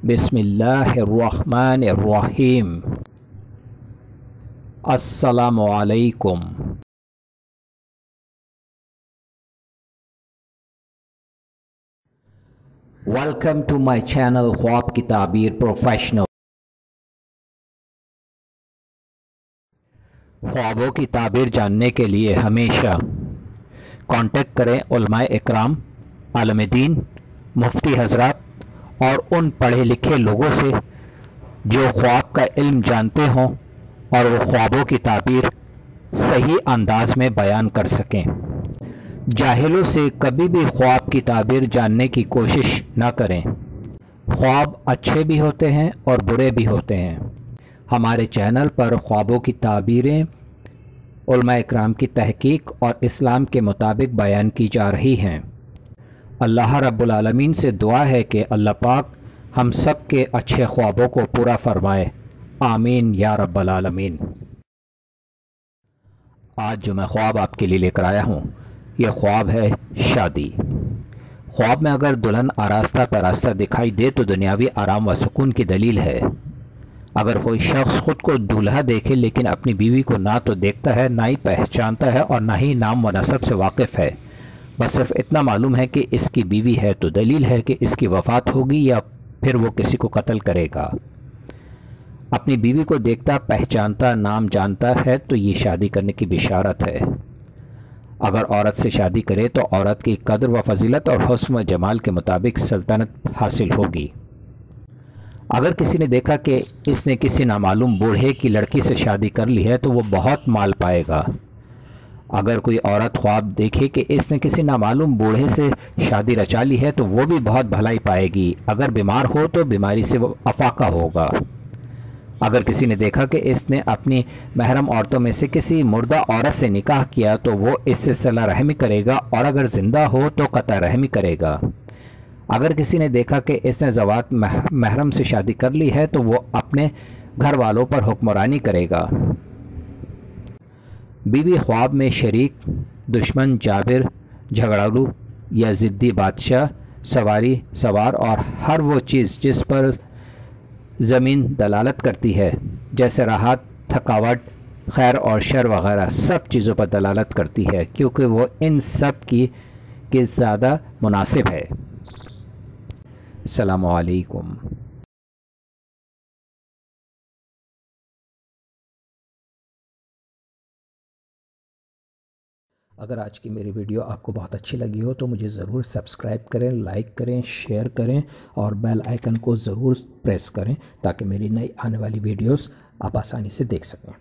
बिस्मिल्लाहिर्रहमानिर्रहीम। अस्सलामु अलैकुम। वेलकम टू माय चैनल ख्वाब की ताबीर प्रोफेशनल। ख्वाबों की ताबीर जानने के लिए हमेशा कांटेक्ट करें उलमाए इकराम, आलम दीन, मुफ्ती हजरात और उन पढ़े लिखे लोगों से जो ख्वाब का इल्म जानते हों और वो ख्वाबों की ताबीर सही अंदाज में बयान कर सकें। जाहिलों से कभी भी ख्वाब की ताबीर जानने की कोशिश न करें। ख्वाब अच्छे भी होते हैं और बुरे भी होते हैं। हमारे चैनल पर ख्वाबों की ताबीरें उलमा इकराम की तहकीक और इस्लाम के मुताबिक बयान की जा रही हैं। अल्लाह रब्बुल आलमीन से दुआ है कि अल्लाह पाक हम सब के अच्छे ख्वाबों को पूरा फरमाए। आमीन या रब्बल आलमीन। आज जो मैं ख्वाब आपके लिए लेकर आया हूँ, यह ख्वाब है शादी। ख्वाब में अगर दुल्हन आरास्ता परास्ता दिखाई दे तो दुनियावी आराम व सुकून की दलील है। अगर कोई शख्स खुद को दूल्हा देखे लेकिन अपनी बीवी को ना तो देखता है, ना ही पहचानता है और ना ही नाम व नसब से वाकिफ़ है, बस सिर्फ इतना मालूम है कि इसकी बीवी है, तो दलील है कि इसकी वफ़ात होगी या फिर वो किसी को कत्ल करेगा। अपनी बीवी को देखता, पहचानता, नाम जानता है तो ये शादी करने की बिशारत है। अगर औरत से शादी करे तो औरत की कदर व फजीलत और हुस्न व जमाल के मुताबिक सल्तनत हासिल होगी। अगर किसी ने देखा कि इसने किसी नामालूम बूढ़े की लड़की से शादी कर ली है तो वो बहुत माल पाएगा। अगर कोई औरत ख्वाब देखे कि इसने किसी नामालूम बूढ़े से शादी रचा ली है तो वो भी बहुत भलाई पाएगी। अगर बीमार हो तो बीमारी से वो अफाका होगा। अगर किसी ने देखा कि इसने अपनी महरम औरतों में से किसी मुर्दा औरत से निकाह किया तो वो इससे सिला रहमी करेगा और अगर ज़िंदा हो तो क़ता रहमी करेगा। अगर किसी ने देखा कि इसने ज़वात महरम से शादी कर ली है तो वो अपने घर वालों पर हुक्मरानी करेगा। बीवी ख्वाब में शरीक, दुश्मन, जाबिर, झगड़ालू या ज़िद्दी बादशाह, सवारी, सवार और हर वो चीज़ जिस पर ज़मीन दलालत करती है, जैसे राहत, थकावट, खैर और शर वगैरह, सब चीज़ों पर दलालत करती है क्योंकि वो इन सब की ज़्यादा मुनासिब है। अस्सलामु अलैकुम। अगर आज की मेरी वीडियो आपको बहुत अच्छी लगी हो तो मुझे ज़रूर सब्सक्राइब करें, लाइक करें, शेयर करें और बेल आइकन को ज़रूर प्रेस करें ताकि मेरी नई आने वाली वीडियोस आप आसानी से देख सकें।